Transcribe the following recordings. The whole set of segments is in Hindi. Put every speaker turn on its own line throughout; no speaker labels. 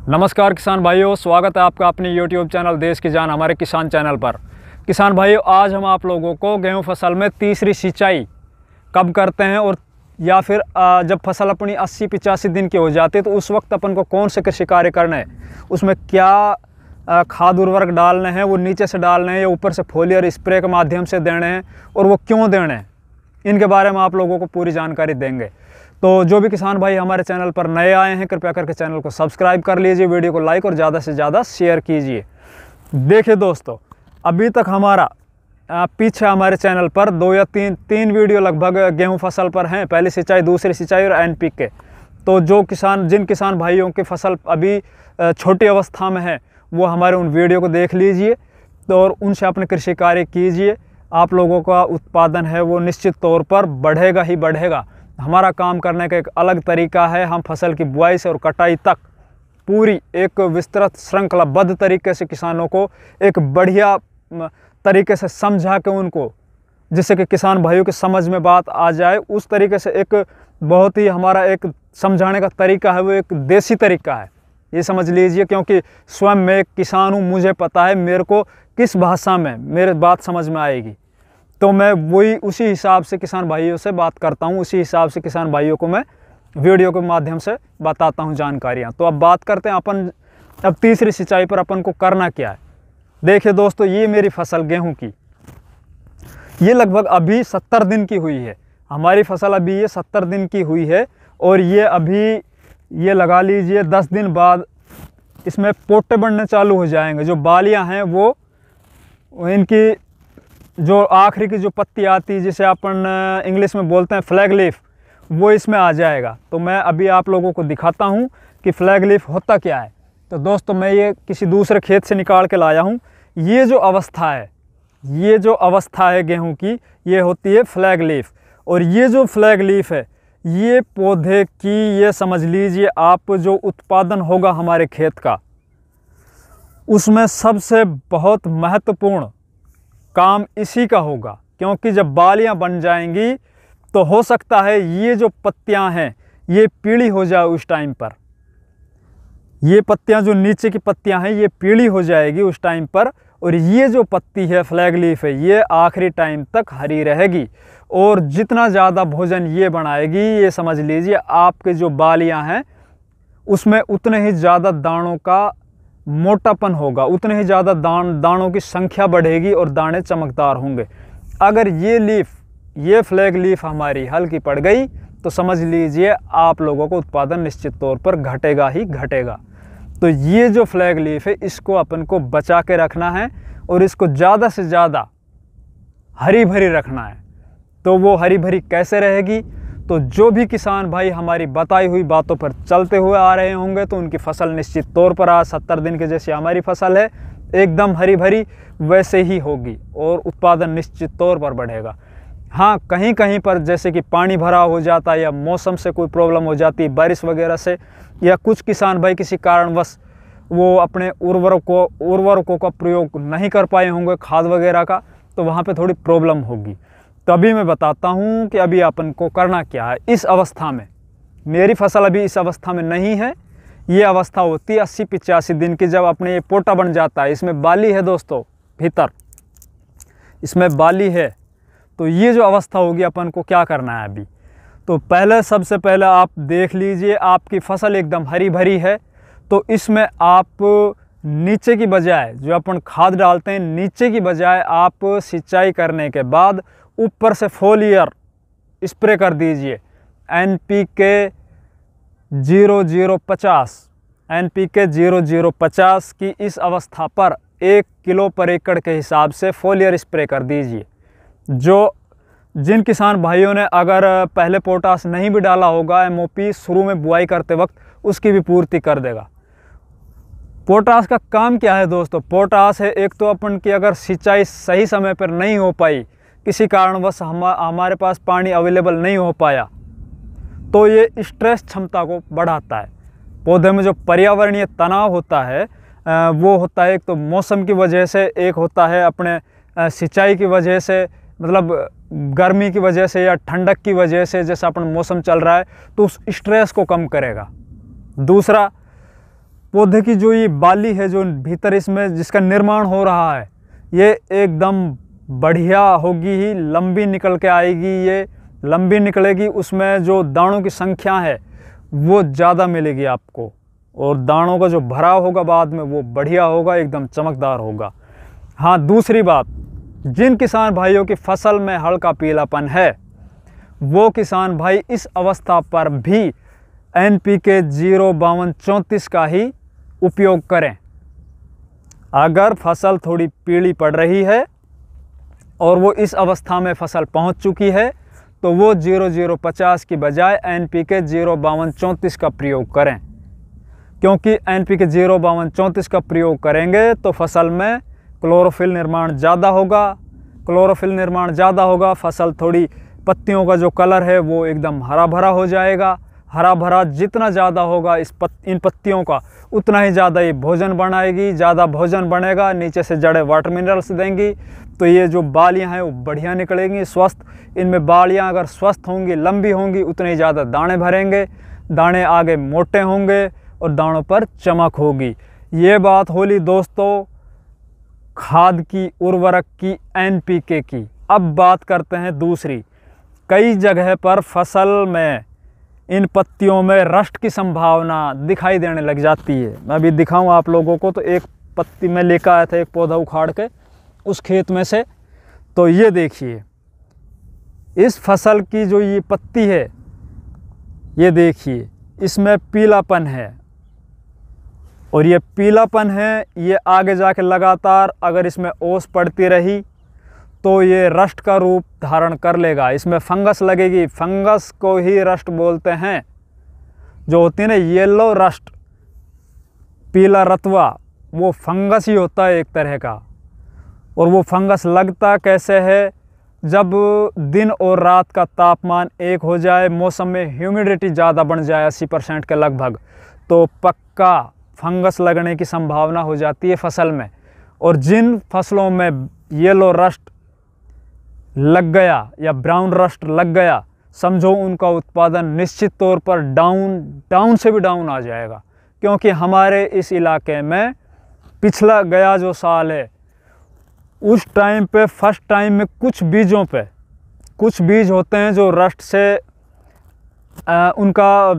नमस्कार किसान भाइयों, स्वागत है आपका अपने YouTube चैनल देश की जान हमारे किसान चैनल पर। किसान भाइयों, आज हम आप लोगों को गेहूं फसल में तीसरी सिंचाई कब करते हैं और या फिर जब फसल अपनी 80-85 दिन की हो जाती है तो उस वक्त अपन को कौन से कृषि कार्य करने हैं, उसमें क्या खाद उर्वरक डालने हैं, वो नीचे से डालने हैं या ऊपर से फोलियर स्प्रे के माध्यम से देने हैं और वो क्यों देने हैं, इनके बारे में आप लोगों को पूरी जानकारी देंगे। तो जो भी किसान भाई हमारे चैनल पर नए आए हैं, कृपया करके चैनल को सब्सक्राइब कर लीजिए, वीडियो को लाइक और ज़्यादा से ज़्यादा शेयर कीजिए। देखिए दोस्तों, अभी तक हमारा पीछे हमारे चैनल पर 2 या 3 वीडियो लगभग गेहूं फसल पर हैं, पहली सिंचाई, दूसरी सिंचाई और NPK। तो जिन किसान भाइयों की फसल अभी छोटी अवस्था में है वो हमारे उन वीडियो को देख लीजिए तो और उनसे अपने कृषि कार्य कीजिए। आप लोगों का उत्पादन है वो निश्चित तौर पर बढ़ेगा ही बढ़ेगा। हमारा काम करने का एक अलग तरीका है, हम फसल की बुआई से और कटाई तक पूरी एक विस्तृत श्रृंखलाबद्ध तरीके से किसानों को एक बढ़िया तरीके से समझा के उनको, जिससे कि किसान भाइयों की समझ में बात आ जाए, उस तरीके से एक बहुत ही हमारा एक समझाने का तरीका है वो एक देसी तरीका है, ये समझ लीजिए। क्योंकि स्वयं मैं एक किसान हूँ, मुझे पता है मेरे को किस भाषा में मेरे बात समझ में आएगी, तो मैं वही उसी हिसाब से किसान भाइयों से बात करता हूँ, उसी हिसाब से किसान भाइयों को मैं वीडियो के माध्यम से बताता हूँ जानकारियाँ। तो अब बात करते हैं अपन अब तीसरी सिंचाई पर अपन को करना क्या है। देखिए दोस्तों, ये मेरी फसल गेहूं की, ये लगभग अभी 70 दिन की हुई है। हमारी फसल अभी ये 70 दिन की हुई है और ये अभी ये लगा लीजिए 10 दिन बाद इसमें पोटे बनने चालू हो जाएंगे। जो बालियाँ हैं वो इनकी जो आखिरी की जो पत्ती आती है, जिसे अपन इंग्लिश में बोलते हैं फ्लैग लीफ, वो इसमें आ जाएगा। तो मैं अभी आप लोगों को दिखाता हूँ कि फ्लैग लीफ होता क्या है। तो दोस्तों, मैं ये किसी दूसरे खेत से निकाल के लाया हूँ। ये जो अवस्था है गेहूं की, ये होती है फ्लैग लीफ। और ये जो फ्लैग लीफ है, ये पौधे की, ये समझ लीजिए आप, जो उत्पादन होगा हमारे खेत का, उसमें सबसे बहुत महत्वपूर्ण काम इसी का होगा। क्योंकि जब बालियां बन जाएंगी तो हो सकता है ये जो पत्तियां हैं ये पीली हो जाए उस टाइम पर, ये पत्तियां जो नीचे की पत्तियां हैं ये पीली हो जाएगी उस टाइम पर, और ये जो पत्ती है फ्लैग लीफ है ये आखिरी टाइम तक हरी रहेगी। और जितना ज़्यादा भोजन ये बनाएगी, ये समझ लीजिए आपके जो बालियां हैं उसमें उतने ही ज़्यादा दानों का मोटापन होगा, उतने ही ज़्यादा दानों की संख्या बढ़ेगी और दाने चमकदार होंगे। अगर ये फ्लैग लीफ हमारी हल्की पड़ गई तो समझ लीजिए आप लोगों को उत्पादन निश्चित तौर पर घटेगा ही घटेगा। तो ये जो फ्लैग लीफ है इसको अपन को बचा के रखना है और इसको ज़्यादा से ज़्यादा हरी भरी रखना है। तो वो हरी भरी कैसे रहेगी? तो जो भी किसान भाई हमारी बताई हुई बातों पर चलते हुए आ रहे होंगे तो उनकी फसल निश्चित तौर पर आज 70 दिन के जैसी हमारी फसल है एकदम हरी भरी वैसे ही होगी और उत्पादन निश्चित तौर पर बढ़ेगा। हाँ, कहीं कहीं पर जैसे कि पानी भरा हो जाता है या मौसम से कोई प्रॉब्लम हो जाती है, बारिश वगैरह से, या कुछ किसान भाई किसी कारणवश वो अपने उर्वरकों का प्रयोग नहीं कर पाए होंगे, खाद वगैरह का, तो वहाँ पे थोड़ी प्रॉब्लम होगी। तो अभी मैं बताता हूँ कि अभी अपन को करना क्या है। इस अवस्था में मेरी फसल अभी इस अवस्था में नहीं है, ये अवस्था होती है 80-85 दिन की, जब अपने ये पोटा बन जाता है। इसमें बाली है दोस्तों, भीतर इसमें बाली है। तो ये जो अवस्था होगी अपन को क्या करना है अभी, तो सबसे पहले आप देख लीजिए आपकी फसल एकदम हरी भरी है। तो इसमें आप नीचे की बजाय, जो अपन खाद डालते हैं, नीचे की बजाय आप सिंचाई करने के बाद ऊपर से फोलियर स्प्रे कर दीजिए। NPK 0050 की इस अवस्था पर 1 किलो पर एकड़ के हिसाब से फोलियर स्प्रे कर दीजिए। जिन किसान भाइयों ने अगर पहले पोटास नहीं भी डाला होगा, MOP शुरू में बुआई करते वक्त उसकी भी पूर्ति कर देगा। पोटास का काम क्या है दोस्तों? पोटास है, एक तो अपन की अगर सिंचाई सही समय पर नहीं हो पाई, किसी कारणवश हमारे पास पानी अवेलेबल नहीं हो पाया, तो ये स्ट्रेस क्षमता को बढ़ाता है। पौधे में जो पर्यावरणीय तनाव होता है वो होता है, एक तो मौसम की वजह से, एक होता है अपने सिंचाई की वजह से, मतलब गर्मी की वजह से या ठंडक की वजह से, जैसा अपन मौसम चल रहा है, तो उस स्ट्रेस को कम करेगा। दूसरा, पौधे की जो ये बाली है, जो भीतर इसमें जिसका निर्माण हो रहा है, ये एकदम बढ़िया होगी ही, लंबी निकल के आएगी, ये लंबी निकलेगी। उसमें जो दानों की संख्या है वो ज़्यादा मिलेगी आपको, और दानों का जो भराव होगा बाद में वो बढ़िया होगा, एकदम चमकदार होगा। हाँ, दूसरी बात, जिन किसान भाइयों की फसल में हल्का पीलापन है वो किसान भाई इस अवस्था पर भी NPK 05234 का ही उपयोग करें। अगर फसल थोड़ी पीली पड़ रही है और वो इस अवस्था में फसल पहुंच चुकी है तो वो 0050 की बजाय NPK 05234 का प्रयोग करें, क्योंकि NPK 05234 का प्रयोग करेंगे तो फसल में क्लोरोफिल निर्माण ज़्यादा होगा। क्लोरोफिल निर्माण ज़्यादा होगा, फसल थोड़ी पत्तियों का जो कलर है वो एकदम हरा भरा हो जाएगा। हरा भरा जितना ज़्यादा होगा इन पत्तियों का, उतना ही ज़्यादा ये भोजन बनाएगी। ज़्यादा भोजन बनेगा, नीचे से जड़ें वाटर मिनरल्स देंगी, तो ये जो बालियाँ हैं वो बढ़िया निकलेंगी, स्वस्थ। इनमें बालियाँ अगर स्वस्थ होंगी, लंबी होंगी, उतने ही ज़्यादा दाने भरेंगे, दाने आगे मोटे होंगे और दानों पर चमक होगी। ये बात होली दोस्तों खाद की, उर्वरक की, NPK की। अब बात करते हैं दूसरी। कई जगह पर फसल में इन पत्तियों में रस्ट की संभावना दिखाई देने लग जाती है। मैं अभी दिखाऊं आप लोगों को, तो एक पत्ती में लेकर आया था, एक पौधा उखाड़ के उस खेत में से। तो ये देखिए, इस फसल की जो ये पत्ती है, ये देखिए इसमें पीलापन है, और ये पीलापन है ये आगे जाके लगातार अगर इसमें ओस पड़ती रही तो ये रस्ट का रूप धारण कर लेगा। इसमें फंगस लगेगी, फंगस को ही रस्ट बोलते हैं। जो होती है ना येलो रस्ट, पीला रतवा, वो फंगस ही होता है एक तरह का। और वो फंगस लगता कैसे है, जब दिन और रात का तापमान एक हो जाए, मौसम में ह्यूमिडिटी ज़्यादा बढ़ जाए 80% के लगभग, तो पक्का फंगस लगने की संभावना हो जाती है फसल में। और जिन फसलों में येलो रस्ट लग गया या ब्राउन रस्ट लग गया, समझो उनका उत्पादन निश्चित तौर पर डाउन से भी डाउन आ जाएगा। क्योंकि हमारे इस इलाके में पिछला गया जो साल है, उस टाइम पे फर्स्ट टाइम में कुछ बीजों पे, कुछ बीज होते हैं जो रस्ट से उनका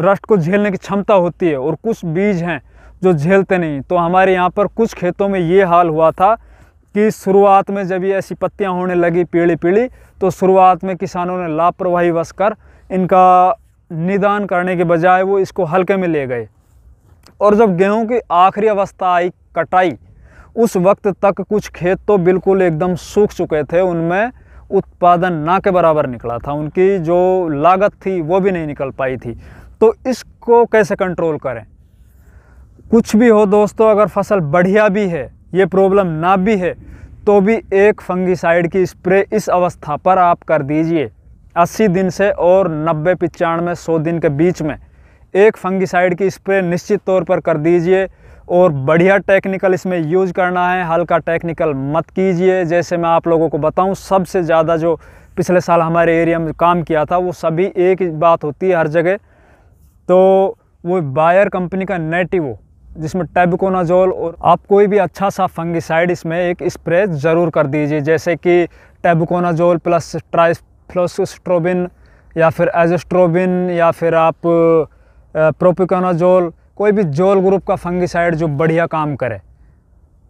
रस्ट को झेलने की क्षमता होती है, और कुछ बीज हैं जो झेलते नहीं। तो हमारे यहाँ पर कुछ खेतों में ये हाल हुआ था कि शुरुआत में जब ये ऐसी पत्तियाँ होने लगी पीली पीली, तो शुरुआत में किसानों ने लापरवाही वश कर इनका निदान करने के बजाय वो इसको हल्के में ले गए। और जब गेहूं की आखिरी अवस्था आई, कटाई, उस वक्त तक कुछ खेत तो बिल्कुल एकदम सूख चुके थे, उनमें उत्पादन ना के बराबर निकला था, उनकी जो लागत थी वो भी नहीं निकल पाई थी। तो इसको कैसे कंट्रोल करें? कुछ भी हो दोस्तों, अगर फसल बढ़िया भी है, ये प्रॉब्लम ना भी है, तो भी एक फंगिसाइड की स्प्रे इस अवस्था पर आप कर दीजिए। 80 दिन से और 90, 95, 100 दिन के बीच में एक फंगिसाइड की स्प्रे निश्चित तौर पर कर दीजिए। और बढ़िया टेक्निकल इसमें यूज करना है, हल्का टेक्निकल मत कीजिए। जैसे मैं आप लोगों को बताऊं, सबसे ज़्यादा जो पिछले साल हमारे एरिया में काम किया था, वो सभी एक ही बात होती है हर जगह, तो वो बायर कंपनी का नेटिवो, जिसमें टेबुकोनाजोल, और आप कोई भी अच्छा सा फंगिसाइड इसमें एक स्प्रे ज़रूर कर दीजिए, जैसे कि टेबुकोनाजोल प्लस ट्राइफ्लोस्ट्रोबिन या फिर एज़ोस्ट्रोबिन या फिर आप प्रोपिकोनाजोल, कोई भी जोल ग्रुप का फंगिसाइड जो बढ़िया काम करे,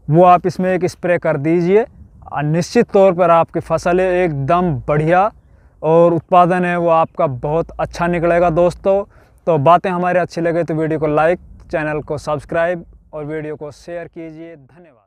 वो आप इसमें एक स्प्रे कर दीजिए। निश्चित तौर पर आपकी फसलें एकदम बढ़िया और उत्पादन है वो आपका बहुत अच्छा निकलेगा दोस्तों। तो बातें हमारे अच्छी लगे तो वीडियो को लाइक, चैनल को सब्सक्राइब और वीडियो को शेयर कीजिए। धन्यवाद।